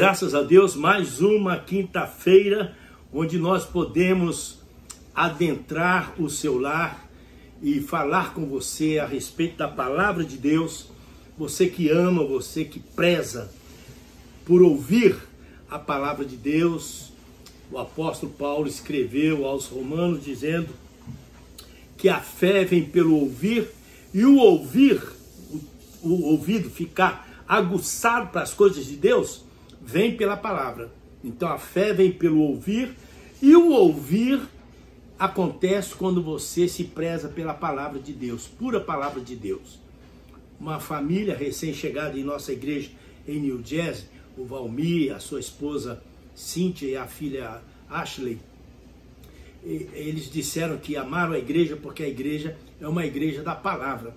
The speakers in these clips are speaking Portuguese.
Graças a Deus, mais uma quinta-feira onde nós podemos adentrar o seu lar e falar com você a respeito da palavra de Deus. Você que ama, você que preza por ouvir a palavra de Deus. O apóstolo Paulo escreveu aos Romanos dizendo que a fé vem pelo ouvir e o ouvido ficar aguçado para as coisas de Deus vem pela palavra. Então a fé vem pelo ouvir e o ouvir acontece quando você se preza pela palavra de Deus, pura palavra de Deus. Uma família recém-chegada em nossa igreja em New Jersey, o Valmir, a sua esposa Cíntia e a filha Ashley, eles disseram que amaram a igreja porque a igreja é uma igreja da palavra.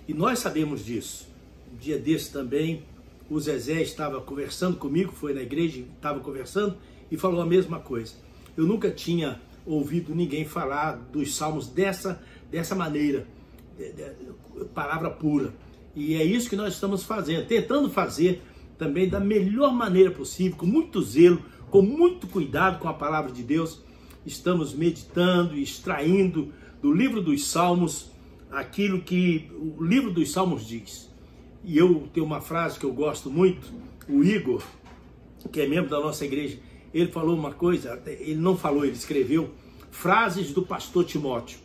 E nós sabemos disso. Um dia desse também, o Zezé estava conversando comigo, foi na igreja, estava conversando e falou a mesma coisa. Eu nunca tinha ouvido ninguém falar dos salmos dessa maneira, palavra pura. E é isso que nós estamos fazendo, tentando fazer também da melhor maneira possível, com muito zelo, com muito cuidado com a palavra de Deus. Estamos meditando e extraindo do livro dos Salmos aquilo que o livro dos Salmos diz. E eu tenho uma frase que eu gosto muito, o Igor, que é membro da nossa igreja, ele falou uma coisa, ele não falou, ele escreveu frases do pastor Timóteo.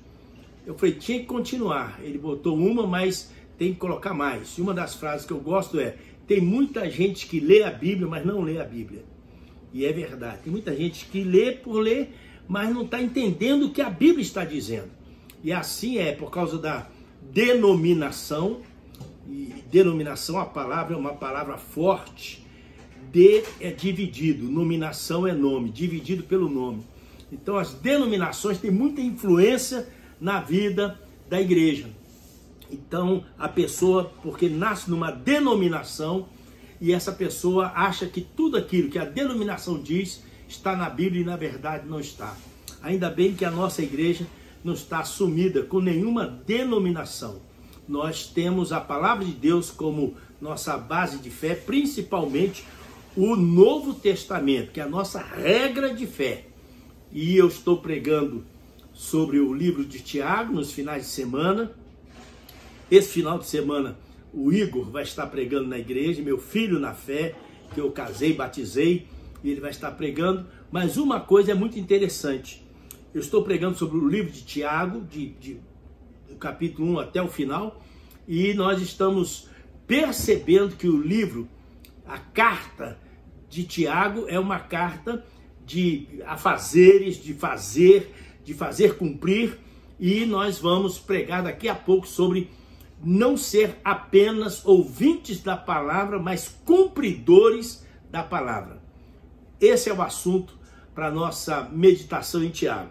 Eu falei, tinha que continuar, ele botou uma, mas tem que colocar mais. E uma das frases que eu gosto é, tem muita gente que lê a Bíblia, mas não lê a Bíblia. E é verdade, tem muita gente que lê por ler, mas não está entendendo o que a Bíblia está dizendo. E assim é, por causa da denominação. E denominação, a palavra é uma palavra forte. De é dividido, nominação é nome, dividido pelo nome. Então as denominações têm muita influência na vida da igreja. Então a pessoa, porque nasce numa denominação, e essa pessoa acha que tudo aquilo que a denominação diz está na Bíblia e na verdade não está. Ainda bem que a nossa igreja não está assumida com nenhuma denominação. Nós temos a palavra de Deus como nossa base de fé, principalmente o Novo Testamento, que é a nossa regra de fé. E eu estou pregando sobre o livro de Tiago nos finais de semana. Esse final de semana o Igor vai estar pregando na igreja, meu filho na fé, que eu casei, batizei, e ele vai estar pregando. Mas uma coisa é muito interessante. Eu estou pregando sobre o livro de Tiago, do capítulo 1 até o final, e nós estamos percebendo que o livro, a carta de Tiago, é uma carta de afazeres, de fazer cumprir, e nós vamos pregar daqui a pouco sobre não ser apenas ouvintes da palavra, mas cumpridores da palavra. Esse é o assunto para a nossa meditação em Tiago.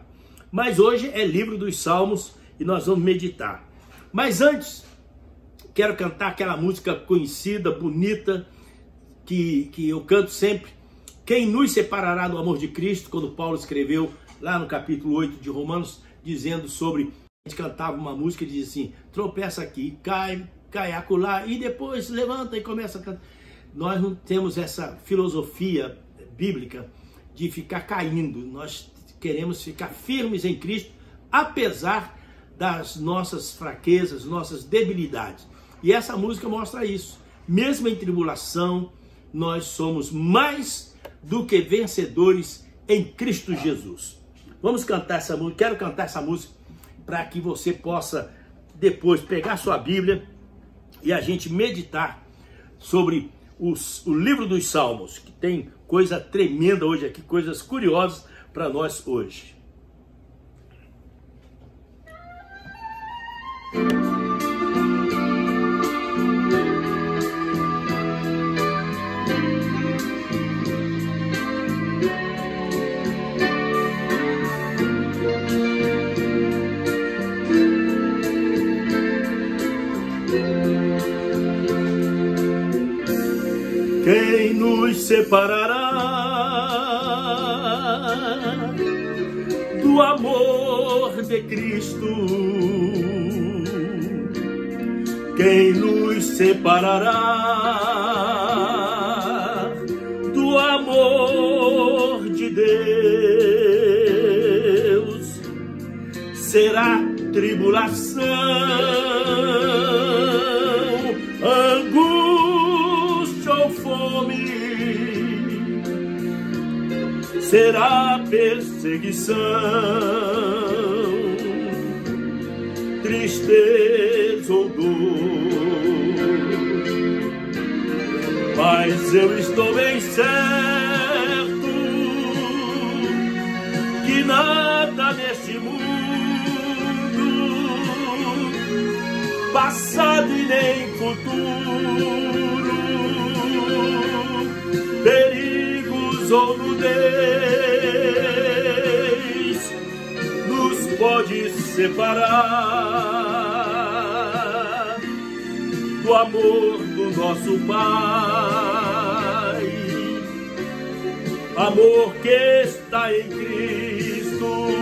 Mas hoje é livro dos Salmos e nós vamos meditar. Mas antes, quero cantar aquela música conhecida, bonita, que eu canto sempre. Quem nos separará do amor de Cristo, quando Paulo escreveu lá no capítulo 8 de Romanos, dizendo sobre... A gente cantava uma música e dizia assim, tropeça aqui, cai acolá, e depois levanta e começa a cantar. Nós não temos essa filosofia bíblica de ficar caindo. Nós queremos ficar firmes em Cristo, apesar das nossas fraquezas, nossas debilidades. E essa música mostra isso. Mesmo em tribulação, nós somos mais do que vencedores em Cristo Jesus. Vamos cantar essa música. Quero cantar essa música para que você possa depois pegar sua Bíblia e a gente meditar sobre o livro dos Salmos, que tem coisa tremenda hoje aqui, coisas curiosas para nós hoje. Quem nos separará do amor de Cristo? Quem nos separará do amor Deus será tribulação, angústia ou fome, será perseguição, tristeza ou dor. Mas eu estou bem certo que nada neste mundo, passado e nem futuro, perigos ou nudez, nos pode separar do amor do nosso Pai, amor que está em Cristo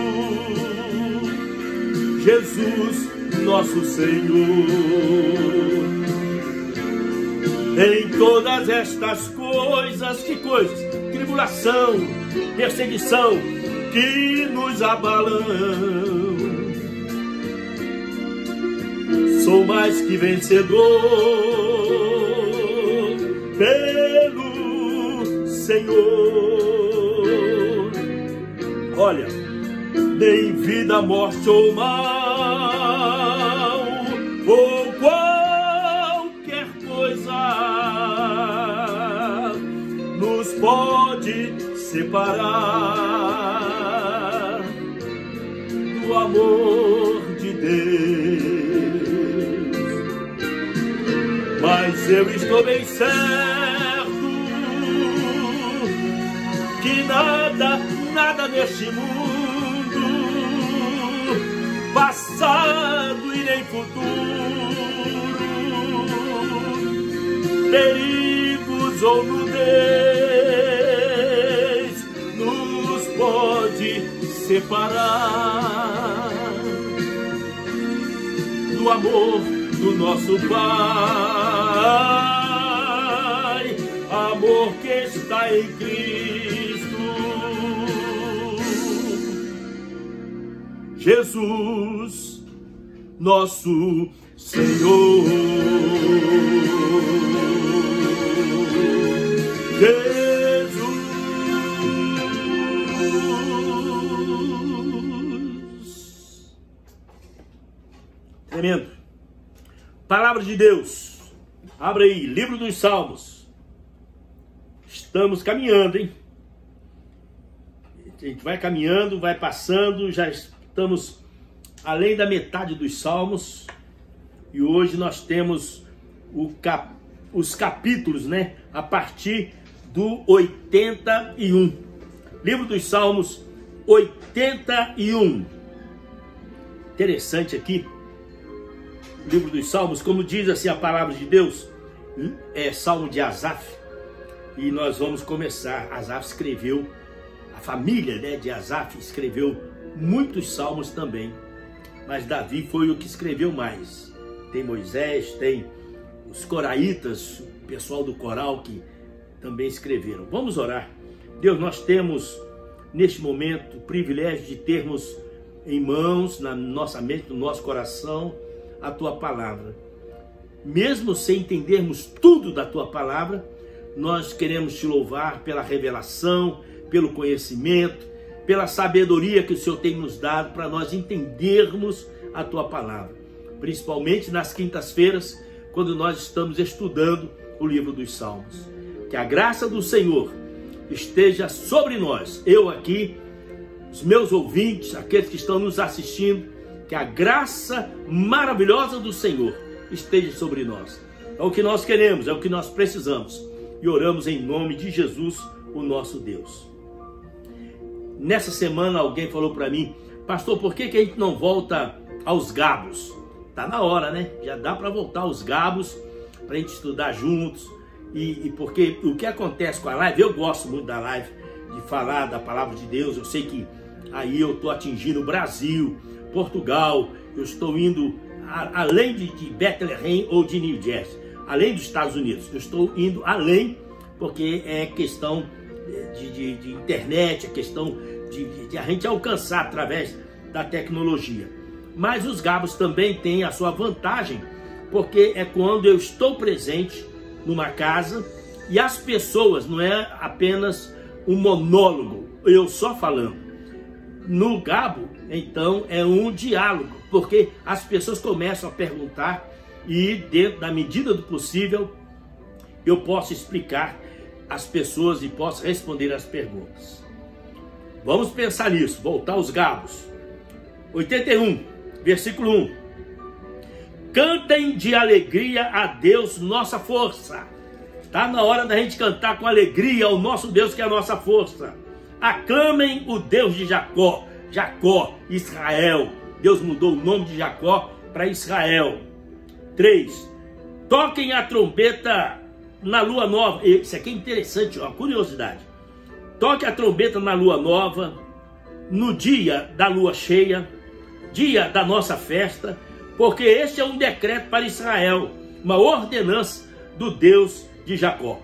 Jesus, nosso Senhor. Em todas estas coisas, que coisas? Tribulação, perseguição, que nos abalam, sou mais que vencedor pelo Senhor. Olha, nem vida, morte ou mal, ou qualquer coisa nos pode separar do amor de Deus. Mas eu estou bem certo que nada neste mundo, passado e nem futuro, perigos ou nudez, nos pode separar do amor do nosso Pai, amor que está em Cristo Jesus, nosso Senhor. Jesus, tremendo. Palavra de Deus. Abra aí, livro dos Salmos. Estamos caminhando, hein? A gente vai caminhando, vai passando, já estamos além da metade dos Salmos. E hoje nós temos os capítulos, né? A partir do 81. Livro dos Salmos 81. Interessante aqui. Livro dos Salmos, como diz assim a palavra de Deus, é Salmo de Asaf. E nós vamos começar. Asaf escreveu, a família, né, de Asaf escreveu muitos salmos também. Mas Davi foi o que escreveu mais. Tem Moisés, tem os coraitas, o pessoal do coral que também escreveram. Vamos orar. Deus, nós temos neste momento o privilégio de termos em mãos, na nossa mente, no nosso coração, a Tua Palavra. Mesmo sem entendermos tudo da Tua Palavra, nós queremos Te louvar pela revelação, pelo conhecimento, pela sabedoria que o Senhor tem nos dado para nós entendermos a Tua Palavra. Principalmente nas quintas-feiras, quando nós estamos estudando o livro dos Salmos. Que a graça do Senhor esteja sobre nós, eu aqui, os meus ouvintes, aqueles que estão nos assistindo, que a graça maravilhosa do Senhor esteja sobre nós. É o que nós queremos, é o que nós precisamos. E oramos em nome de Jesus, o nosso Deus. Nessa semana alguém falou para mim: pastor, por que a gente não volta aos gabos? Tá na hora, né? Já dá para voltar aos gabos, para a gente estudar juntos. E porque o que acontece com a live, eu gosto muito da live, de falar da palavra de Deus. Eu sei que aí eu estou atingindo o Brasil, Portugal, eu estou indo além de Bethlehem ou de New Jersey, além dos Estados Unidos. Eu estou indo além, porque é questão de internet, a questão de a gente alcançar através da tecnologia. Mas os gabos também têm a sua vantagem, porque é quando eu estou presente numa casa e as pessoas, não é apenas um monólogo, eu só falando. No gabo, então, é um diálogo, porque as pessoas começam a perguntar e, dentro da medida do possível, eu posso explicar às pessoas e posso responder às perguntas. Vamos pensar nisso, voltar aos gabos. 81, versículo 1. Cantem de alegria a Deus, nossa força. Está na hora da gente cantar com alegria ao nosso Deus, que é a nossa força. Aclamem o Deus de Jacó. Jacó, Israel. Deus mudou o nome de Jacó para Israel. 3. Toquem a trombeta na lua nova. Isso aqui é interessante, uma curiosidade. Toque a trombeta na lua nova, no dia da lua cheia, dia da nossa festa, porque este é um decreto para Israel, uma ordenança do Deus de Jacó.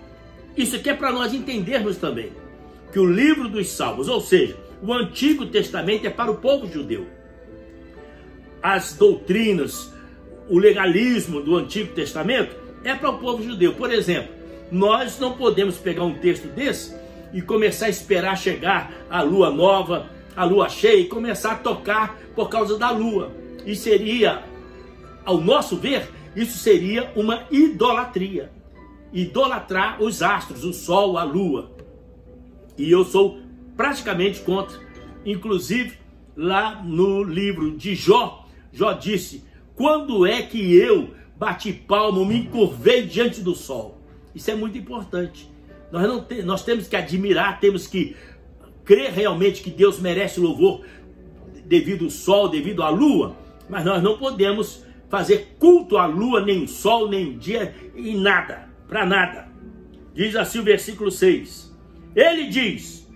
Isso aqui é para nós entendermos também que o livro dos Salmos, ou seja, o Antigo Testamento, é para o povo judeu. As doutrinas, o legalismo do Antigo Testamento é para o povo judeu. Por exemplo, nós não podemos pegar um texto desse e começar a esperar chegar a lua nova, a lua cheia, e começar a tocar por causa da lua. E seria, ao nosso ver, isso seria uma idolatria. Idolatrar os astros, o sol, a lua. E eu sou praticamente contra. Inclusive, lá no livro de Jó, Jó disse: quando é que eu bati palma, me encurvei diante do sol? Isso é muito importante. Nós temos que admirar, temos que crer realmente que Deus merece louvor devido ao sol, devido à lua, mas nós não podemos fazer culto à lua, nem o sol, nem o dia, e nada, para nada. Diz assim o versículo 6. Ele diz: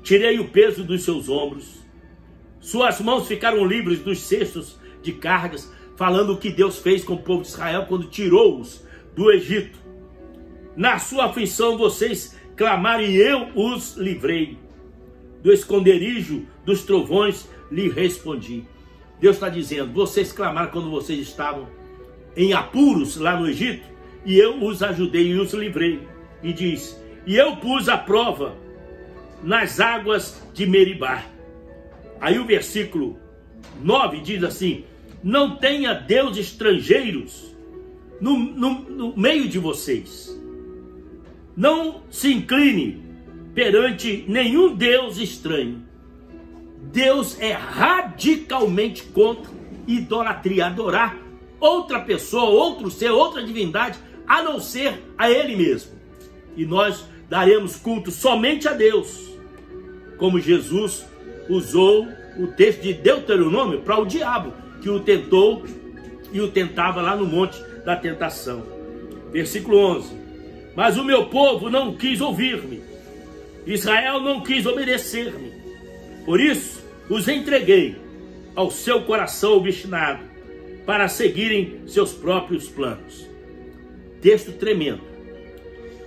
tirei o peso dos seus ombros, suas mãos ficaram livres dos cestos de cargas, falando o que Deus fez com o povo de Israel quando tirou-os do Egito. Na sua aflição vocês clamaram e eu os livrei. Do esconderijo dos trovões lhe respondi. Deus está dizendo: vocês clamaram quando vocês estavam em apuros lá no Egito, e eu os ajudei e os livrei. E diz: e eu pus a prova nas águas de Meribá. Aí o versículo 9 diz assim: não tenha deuses estrangeiros no meio de vocês. Não se incline perante nenhum Deus estranho. Deus é radicalmente contra idolatria, adorar outra pessoa, outro ser, outra divindade, a não ser a Ele mesmo. E nós daremos culto somente a Deus, como Jesus usou o texto de Deuteronômio para o diabo, que o tentou e o tentava lá no monte da tentação. Versículo 11. Mas o meu povo não quis ouvir-me, Israel não quis obedecer-me, por isso os entreguei ao seu coração obstinado, para seguirem seus próprios planos. Texto tremendo.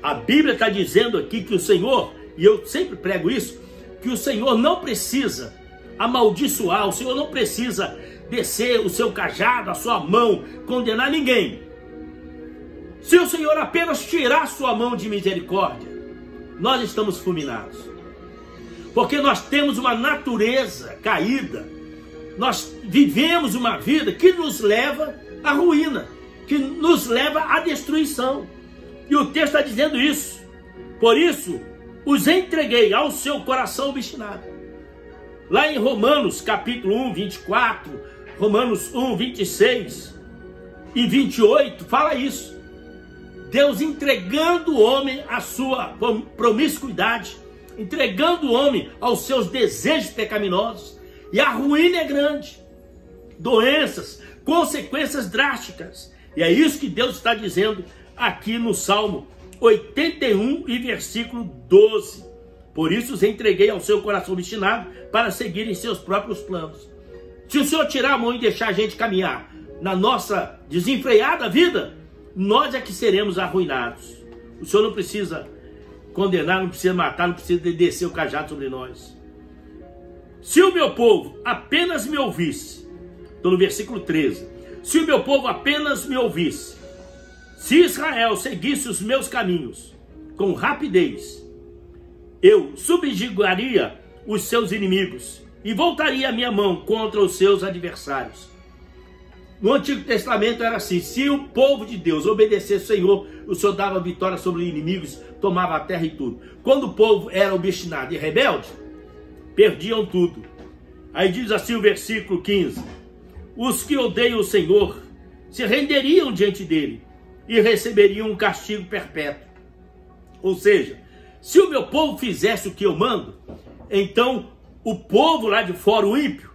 A Bíblia está dizendo aqui que o Senhor, e eu sempre prego isso, que o Senhor não precisa amaldiçoar, o Senhor não precisa descer o seu cajado, a sua mão, condenar ninguém. Se o Senhor apenas tirar sua mão de misericórdia, nós estamos fulminados. Porque nós temos uma natureza caída, nós vivemos uma vida que nos leva à ruína, que nos leva à destruição. E o texto está dizendo isso. Por isso, os entreguei ao seu coração obstinado. Lá em Romanos capítulo 1, 24, Romanos 1, 26 e 28, fala isso. Deus entregando o homem à sua promiscuidade, entregando o homem aos seus desejos pecaminosos. E a ruína é grande. Doenças, consequências drásticas. E é isso que Deus está dizendo aqui no Salmo 81 e versículo 12. Por isso os entreguei ao seu coração obstinado para seguirem seus próprios planos. Se o Senhor tirar a mão e deixar a gente caminhar na nossa desenfreada vida, nós é que seremos arruinados. O Senhor não precisa condenar, não precisa matar, não precisa descer o cajado sobre nós. Se o meu povo apenas me ouvisse, estou no versículo 13, se o meu povo apenas me ouvisse, se Israel seguisse os meus caminhos com rapidez, eu subjugaria os seus inimigos e voltaria a minha mão contra os seus adversários. No Antigo Testamento era assim: se o povo de Deus obedecesse ao Senhor, o Senhor dava vitória sobre inimigos, tomava a terra e tudo. Quando o povo era obstinado e rebelde, perdiam tudo. Aí diz assim o versículo 15: os que odeiam o Senhor se renderiam diante dele e receberiam um castigo perpétuo. Ou seja, se o meu povo fizesse o que eu mando, então o povo lá de fora, o ímpio,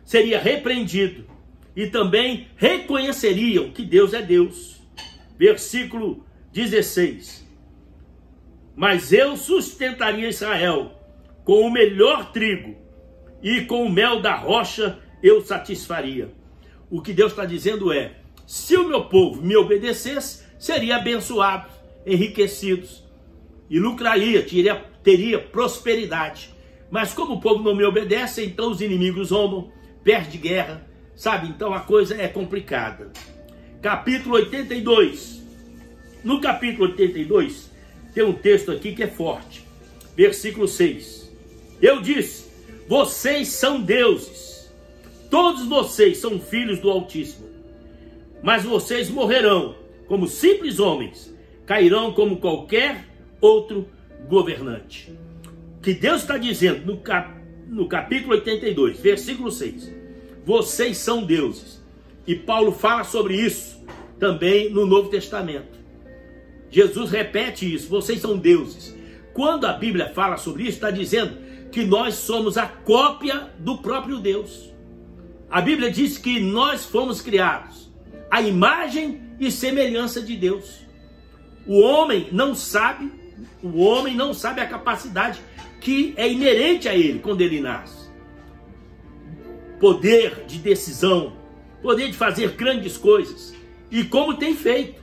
seria repreendido e também reconheceriam que Deus é Deus. Versículo 16: mas eu sustentaria Israel com o melhor trigo e com o mel da rocha eu satisfaria. O que Deus está dizendo é: se o meu povo me obedecesse, seria abençoado, enriquecidos e lucraria, teria prosperidade. Mas como o povo não me obedece, então os inimigos zombam, perde guerra, sabe? Então a coisa é complicada. Capítulo 82. No capítulo 82 tem um texto aqui que é forte. Versículo 6. Eu disse: vocês são deuses, todos vocês são filhos do Altíssimo, mas vocês morrerão como simples homens, cairão como qualquer outro governante. O que Deus está dizendo no capítulo 82, versículo 6, vocês são deuses. E Paulo fala sobre isso também no Novo Testamento. Jesus repete isso: vocês são deuses. Quando a Bíblia fala sobre isso, está dizendo que nós somos a cópia do próprio Deus. A Bíblia diz que nós fomos criados à imagem e semelhança de Deus. O homem não sabe a capacidade que é inerente a ele quando ele nasce. Poder de decisão, poder de fazer grandes coisas, e como tem feito.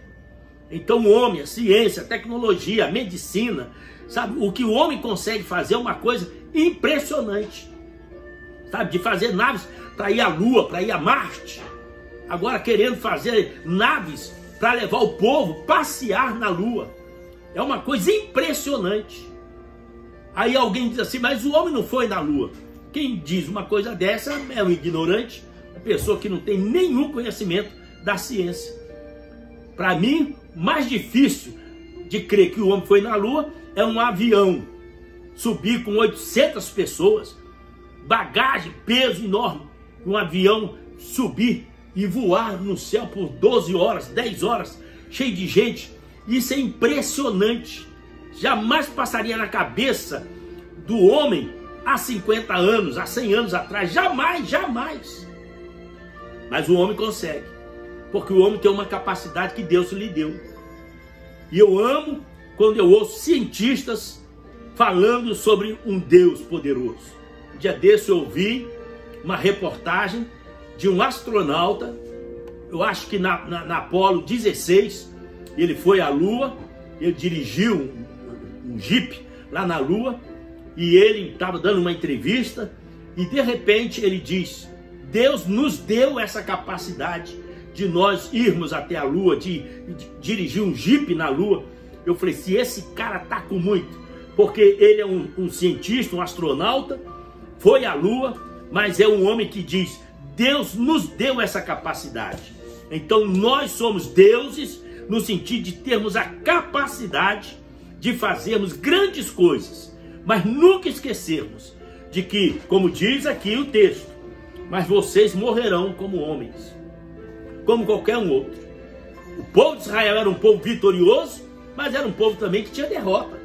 Então o homem, a ciência, a tecnologia, a medicina, sabe, o que o homem consegue fazer é uma coisa impressionante, sabe, de fazer naves para ir à Lua, para ir a Marte, agora querendo fazer naves para levar o povo passear na Lua. É uma coisa impressionante. Aí alguém diz assim: mas o homem não foi na Lua. Quem diz uma coisa dessa é um ignorante, uma pessoa que não tem nenhum conhecimento da ciência. Para mim, mais difícil de crer que o homem foi na Lua é um avião subir com 800 pessoas, bagagem, peso enorme, um avião subir e voar no céu por 12 horas, 10 horas, cheio de gente. Isso é impressionante. Jamais passaria na cabeça do homem há 50 anos, há 100 anos atrás. Jamais, jamais. Mas o homem consegue, porque o homem tem uma capacidade que Deus lhe deu. E eu amo quando eu ouço cientistas falando sobre um Deus poderoso. Um dia desse eu ouvi uma reportagem de um astronauta, eu acho que na Apolo 16, ele foi à Lua, ele dirigiu um Jeep lá na Lua, e ele estava dando uma entrevista, e de repente ele diz: Deus nos deu essa capacidade de nós irmos até a Lua, de dirigir um Jeep na Lua. Eu falei: se esse cara tá com muito, porque ele é um cientista, um astronauta, foi à Lua, mas é um homem que diz: Deus nos deu essa capacidade. Então nós somos deuses no sentido de termos a capacidade de fazermos grandes coisas, mas nunca esquecermos de que, como diz aqui o texto, mas vocês morrerão como homens, como qualquer um outro. O povo de Israel era um povo vitorioso, mas era um povo também que tinha derrota.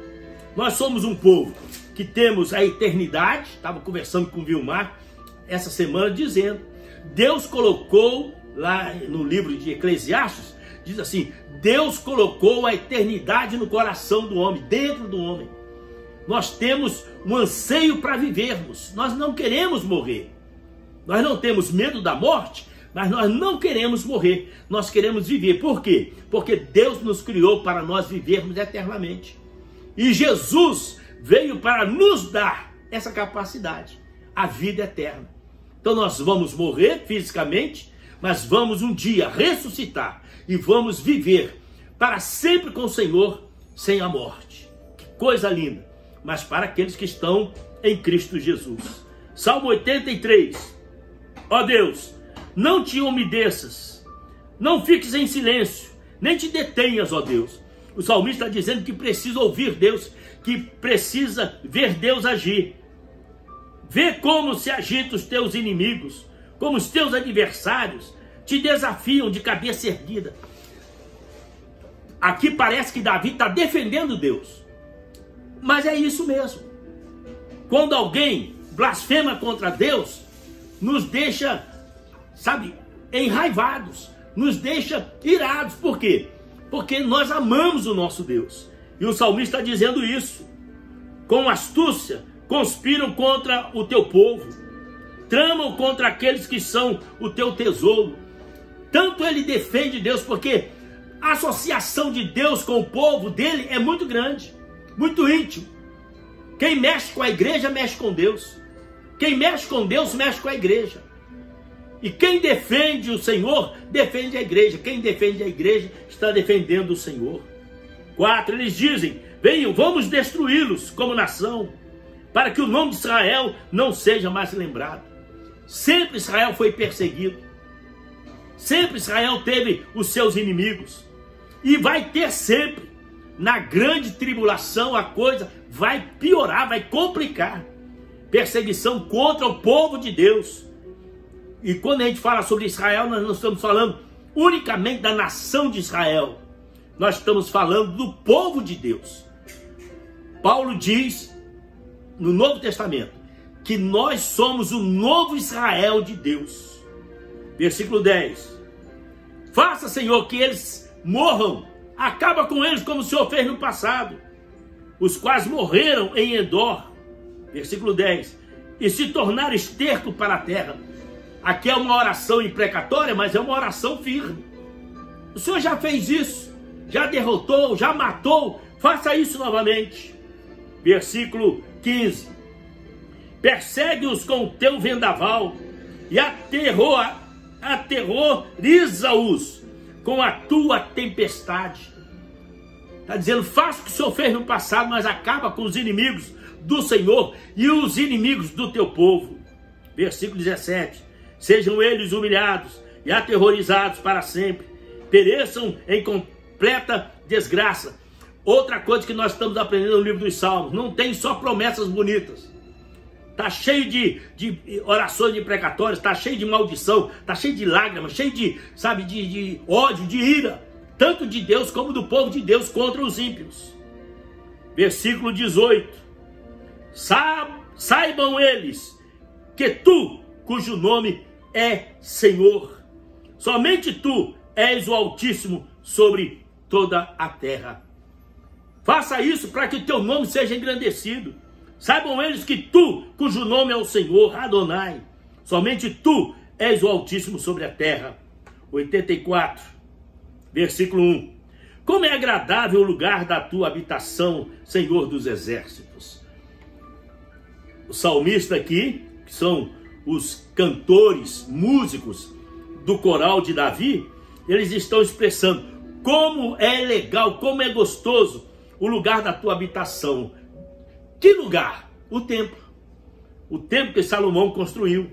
Nós somos um povo que temos a eternidade. Estava conversando com o Vilmar essa semana dizendo, Deus colocou lá no livro de Eclesiastes, diz assim: Deus colocou a eternidade no coração do homem, dentro do homem. Nós temos um anseio para vivermos, nós não queremos morrer. Nós não temos medo da morte, mas nós não queremos morrer, nós queremos viver. Por quê? Porque Deus nos criou para nós vivermos eternamente. E Jesus veio para nos dar essa capacidade, a vida eterna. Então nós vamos morrer fisicamente, mas vamos um dia ressuscitar e vamos viver para sempre com o Senhor sem a morte. Que coisa linda! Mas para aqueles que estão em Cristo Jesus. Salmo 83. Ó Deus, não te umedeças, não fiques em silêncio, nem te detenhas, ó Deus. O salmista está dizendo que precisa ouvir Deus, que precisa ver Deus agir. Vê como se agitam os teus inimigos, como os teus adversários te desafiam de cabeça erguida. Aqui parece que Davi está defendendo Deus. Mas é isso mesmo. Quando alguém blasfema contra Deus, nos deixa, sabe, enraivados, nos deixa irados. Por quê? Porque nós amamos o nosso Deus. E o salmista está dizendo isso. Com astúcia, conspiram contra o teu povo, tramam contra aqueles que são o teu tesouro. Tanto ele defende Deus, porque a associação de Deus com o povo dele é muito grande, muito íntimo. Quem mexe com a igreja, mexe com Deus. Quem mexe com Deus, mexe com a igreja. E quem defende o Senhor, defende a igreja. Quem defende a igreja, está defendendo o Senhor. 4, eles dizem, venham, vamos destruí-los como nação, para que o nome de Israel não seja mais lembrado. Sempre Israel foi perseguido. Sempre Israel teve os seus inimigos. E vai ter sempre. Na grande tribulação a coisa vai piorar, vai complicar. Perseguição contra o povo de Deus. E quando a gente fala sobre Israel, nós não estamos falando unicamente da nação de Israel. Nós estamos falando do povo de Deus. Paulo diz no Novo Testamento que nós somos o novo Israel de Deus. Versículo 10. Faça, Senhor, que eles morram. Acaba com eles como o Senhor fez no passado. Os quais morreram em Endor. Versículo 10. E se tornaram esterco para a terra. Aqui é uma oração imprecatória, mas é uma oração firme. O Senhor já fez isso. Já derrotou, já matou. Faça isso novamente. Versículo 15. Persegue-os com o teu vendaval e aterroriza-os com a tua tempestade. Está dizendo, faça o que o Senhor fez no passado, mas acaba com os inimigos do Senhor e os inimigos do teu povo. Versículo 17. Sejam eles humilhados e aterrorizados para sempre. Pereçam em completa desgraça. Outra coisa que nós estamos aprendendo no livro dos Salmos, não tem só promessas bonitas. Está cheio de orações imprecatórias, está cheio de maldição, está cheio de lágrimas, cheio de, sabe, de ódio, de ira, tanto de Deus como do povo de Deus contra os ímpios. Versículo 18. Saibam eles que tu, cujo nome é Senhor, somente tu és o Altíssimo sobre toda a terra. Faça isso para que o teu nome seja engrandecido. Saibam eles que tu, cujo nome é o Senhor, Adonai, somente tu és o Altíssimo sobre a terra. 84, versículo 1. Como é agradável o lugar da tua habitação, Senhor dos exércitos. O salmista aqui, que são os cantores, músicos do coral de Davi, eles estão expressando como é legal, como é gostoso o lugar da tua habitação. Que lugar? O templo. O templo que Salomão construiu.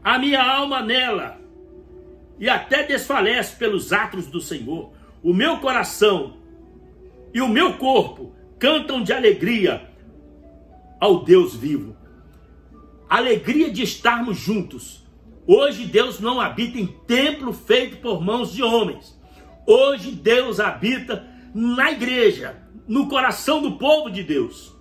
A minha alma nela, e até desfalece pelos atos do Senhor. O meu coração e o meu corpo cantam de alegria ao Deus vivo. Alegria de estarmos juntos. Hoje Deus não habita em templo feito por mãos de homens. Hoje Deus habita na igreja, no coração do povo de Deus.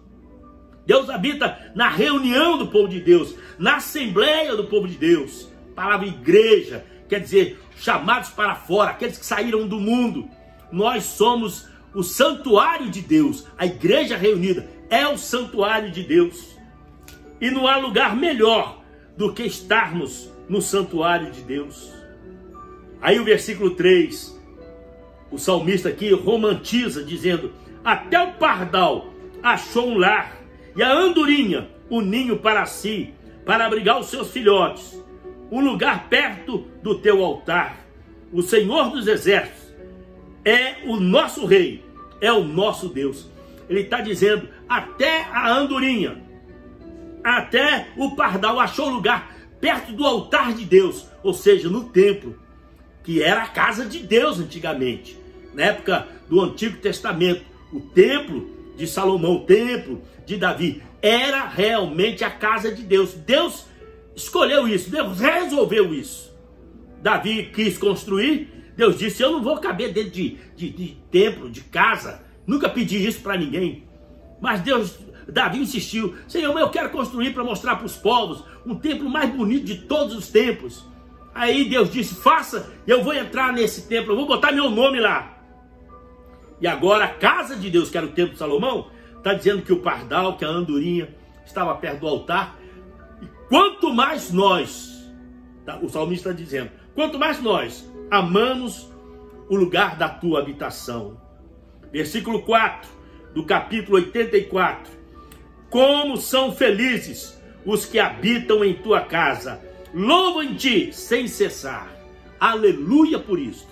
Deus habita na reunião do povo de Deus, na assembleia do povo de Deus. A palavra igreja quer dizer chamados para fora, aqueles que saíram do mundo. Nós somos o santuário de Deus. A igreja reunida é o santuário de Deus. E não há lugar melhor do que estarmos no santuário de Deus. Aí o versículo 3, o salmista aqui romantiza dizendo, até o pardal achou um lar, e a andorinha um ninho para si, para abrigar os seus filhotes, um lugar perto do teu altar. O Senhor dos Exércitos é o nosso Rei, é o nosso Deus. Ele está dizendo, até a andorinha, até o pardal achou lugar perto do altar de Deus, ou seja, no templo, que era a casa de Deus antigamente, na época do Antigo Testamento. O templo de Salomão, o templo de Davi, era realmente a casa de Deus. Deus escolheu isso, Deus resolveu isso. Davi quis construir, Deus disse, eu não vou caber dentro de templo, de casa, nunca pedi isso para ninguém. Mas Davi insistiu, Senhor, eu quero construir para mostrar para os povos um templo mais bonito de todos os templos. Aí Deus disse, faça, eu vou entrar nesse templo, eu vou botar meu nome lá. E agora a casa de Deus, que era o templo de Salomão, está dizendo que o pardal, que a andorinha estava perto do altar. E quanto mais nós, o salmista está dizendo, quanto mais nós amamos o lugar da tua habitação. Versículo 4 do capítulo 84. Como são felizes os que habitam em tua casa. Louvam-te sem cessar. Aleluia por isso.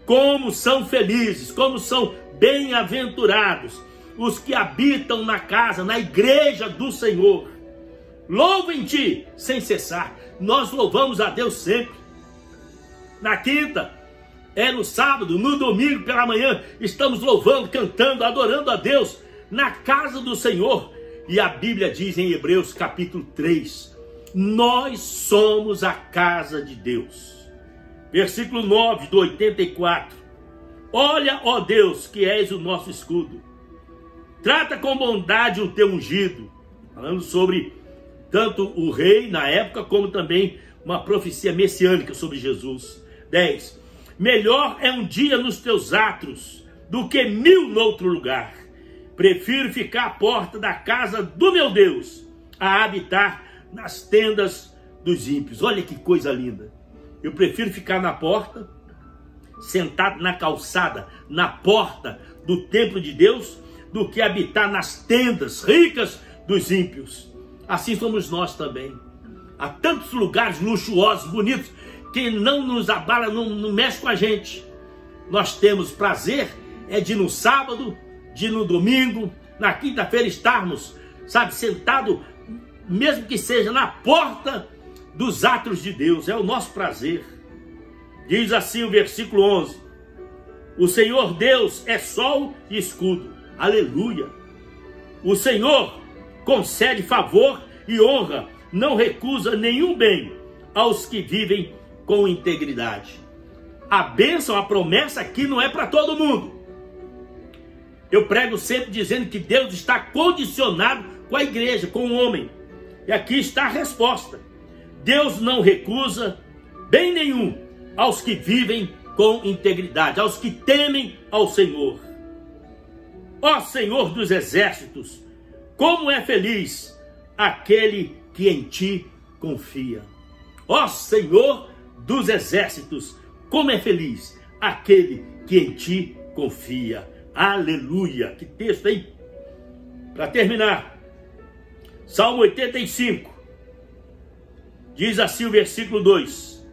Como são felizes, como são bem-aventurados os que habitam na casa, na igreja do Senhor. Louvem-te sem cessar. Nós louvamos a Deus sempre. Na quinta, no sábado, no domingo pela manhã, estamos louvando, cantando, adorando a Deus na casa do Senhor. E a Bíblia diz em Hebreus capítulo 3, nós somos a casa de Deus. Versículo 9 do 84. Olha, ó Deus, que és o nosso escudo. Trata com bondade o teu ungido. Falando sobre tanto o rei na época, como também uma profecia messiânica sobre Jesus. 10. Melhor é um dia nos teus atos do que 1000 noutro lugar. Prefiro ficar à porta da casa do meu Deus a habitar nas tendas dos ímpios. Olha que coisa linda. Eu prefiro ficar na porta, sentado na calçada, na porta do templo de Deus, do que habitar nas tendas ricas dos ímpios. Assim somos nós também. Há tantos lugares luxuosos, bonitos, que não nos abala, não mexe com a gente. Nós temos prazer de no sábado, de no domingo, na quinta-feira estarmos, sentado, mesmo que seja na porta dos atos de Deus. É o nosso prazer. Diz assim o versículo 11. O Senhor Deus é sol e escudo. Aleluia. O Senhor concede favor e honra, não recusa nenhum bem aos que vivem com integridade. A bênção, a promessa aqui não é para todo mundo. Eu prego sempre dizendo que Deus está condicionado com a igreja, com o homem. E aqui está a resposta. Deus não recusa bem nenhum aos que vivem com integridade, aos que temem ao Senhor. Ó Senhor dos exércitos, como é feliz aquele que em ti confia. Ó Senhor dos exércitos, como é feliz aquele que em ti confia. Aleluia! Que texto, hein? Para terminar, Salmo 85, diz assim o versículo 2: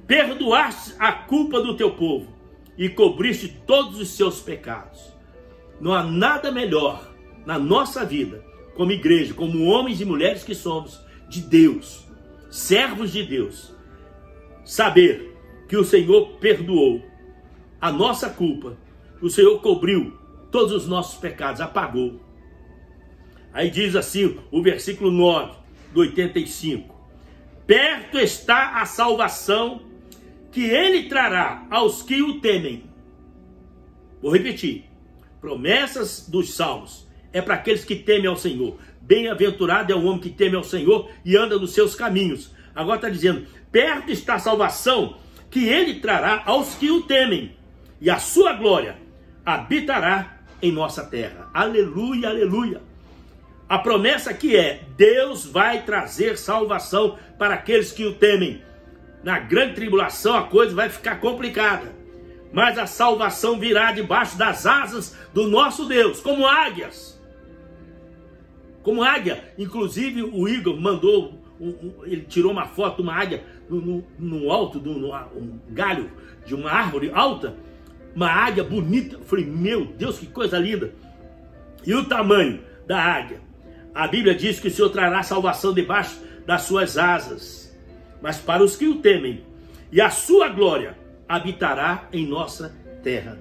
perdoaste a culpa do teu povo e cobriste todos os seus pecados. Não há nada melhor na nossa vida, como igreja, como homens e mulheres que somos de Deus, servos de Deus, saber que o Senhor perdoou a nossa culpa, o Senhor cobriu todos os nossos pecados, apagou. Aí diz assim o versículo 9 do 85: perto está a salvação que ele trará aos que o temem. Vou repetir. Promessas dos salmos é para aqueles que temem ao Senhor. Bem-aventurado é o homem que teme ao Senhor e anda nos seus caminhos. Agora está dizendo, perto está a salvação que ele trará aos que o temem, e a sua glória habitará em nossa terra. Aleluia, aleluia. A promessa aqui é, Deus vai trazer salvação para aqueles que o temem. Na grande tribulação a coisa vai ficar complicada, mas a salvação virá debaixo das asas do nosso Deus, como águias. como águia. Inclusive o Igor mandou, ele tirou uma foto de uma águia no alto, um galho de uma árvore alta, uma águia bonita. Eu falei, meu Deus, que coisa linda. E o tamanho da águia? A Bíblia diz que o Senhor trará salvação debaixo das suas asas, mas para os que o temem, e a sua glória habitará em nossa terra.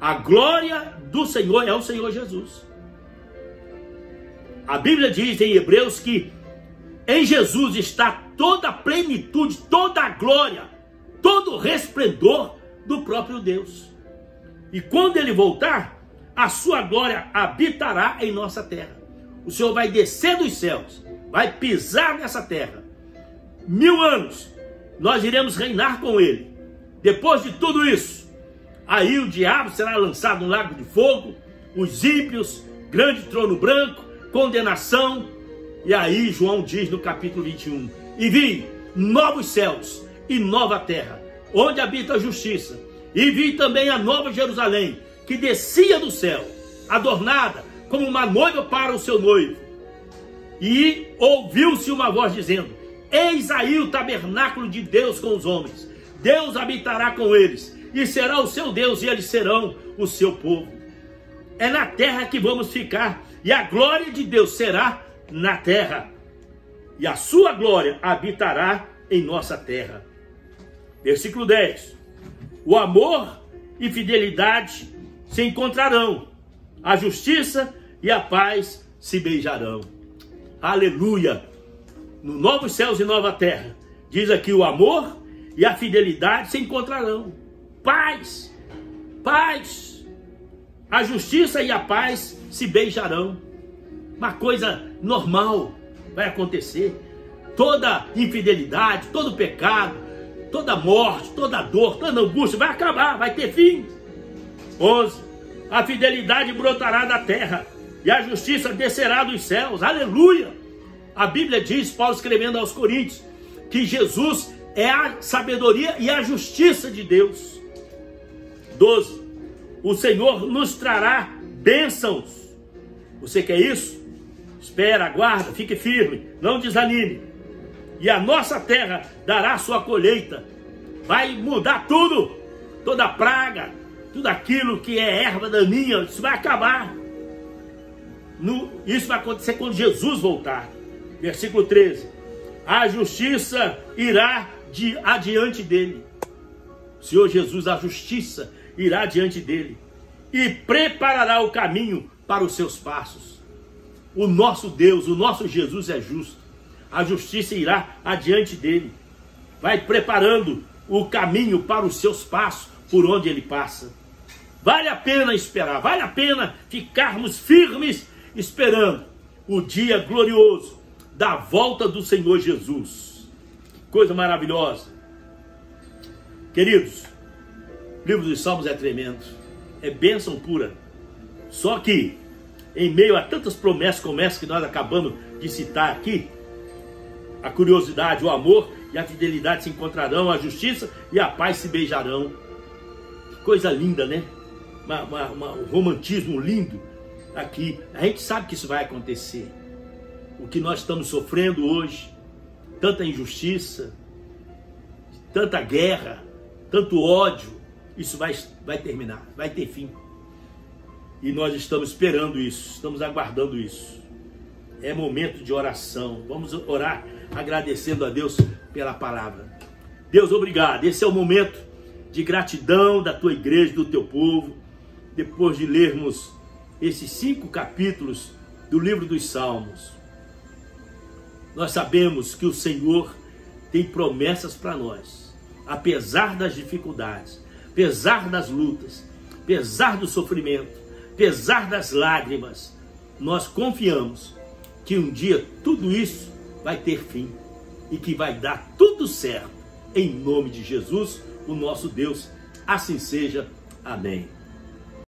A glória do Senhor é o Senhor Jesus. A Bíblia diz em Hebreus que em Jesus está toda a plenitude, toda a glória, todo o resplendor do próprio Deus. E quando ele voltar, a sua glória habitará em nossa terra. O Senhor vai descer dos céus, vai pisar nessa terra. 1000 anos, nós iremos reinar com ele. Depois de tudo isso, aí o diabo será lançado no lago de fogo, os ímpios, grande trono branco, condenação. E aí João diz no capítulo 21, e vi novos céus e nova terra, onde habita a justiça. E vi também a nova Jerusalém, que descia do céu, adornada como uma noiva para o seu noivo. E ouviu-se uma voz dizendo, eis aí o tabernáculo de Deus com os homens. Deus habitará com eles, e será o seu Deus, e eles serão o seu povo. É na terra que vamos ficar, e a glória de Deus será na terra, e a sua glória habitará em nossa terra. Versículo 10. O amor e fidelidade se encontrarão, a justiça e a paz se beijarão. Aleluia! No novos céus e nova terra, diz aqui, o amor e a fidelidade se encontrarão. Paz, paz, a justiça e a paz se beijarão. Uma coisa normal vai acontecer. Toda infidelidade, todo pecado, toda morte, toda dor, toda angústia vai acabar, vai ter fim. 11. A fidelidade brotará da terra e a justiça descerá dos céus. Aleluia! A Bíblia diz, Paulo escrevendo aos Coríntios, que Jesus é a sabedoria e a justiça de Deus. 12. O Senhor nos trará bênçãos. Você quer isso? Espera, aguarda, fique firme, não desanime. E a nossa terra dará sua colheita. Vai mudar tudo, toda praga, tudo aquilo que é erva daninha, isso vai acabar. Isso vai acontecer quando Jesus voltar. Versículo 13. A justiça irá adiante dele. O Senhor Jesus, a justiça irá adiante dele e preparará o caminho para os seus passos. O nosso Deus, o nosso Jesus é justo. A justiça irá adiante dele. Vai preparando o caminho para os seus passos, por onde ele passa. Vale a pena esperar, vale a pena ficarmos firmes esperando o dia glorioso da volta do Senhor Jesus. Coisa maravilhosa. Queridos, o livro dos Salmos é tremendo. É bênção pura. Só que, em meio a tantas promessas como essa que nós acabamos de citar aqui, a curiosidade, o amor e a fidelidade se encontrarão, a justiça e a paz se beijarão. Que coisa linda, né? Um romantismo lindo aqui. A gente sabe que isso vai acontecer. O que nós estamos sofrendo hoje, tanta injustiça, tanta guerra, tanto ódio, isso vai terminar, vai ter fim. E nós estamos esperando isso, estamos aguardando isso. É momento de oração. Vamos orar agradecendo a Deus pela palavra. Deus, obrigado. Esse é o momento de gratidão da tua igreja, do teu povo. Depois de lermos esses 5 capítulos do livro dos Salmos, nós sabemos que o Senhor tem promessas para nós. Apesar das dificuldades, apesar das lutas, apesar do sofrimento, apesar das lágrimas, nós confiamos que um dia tudo isso vai ter fim e que vai dar tudo certo. Em nome de Jesus, o nosso Deus, assim seja. Amém.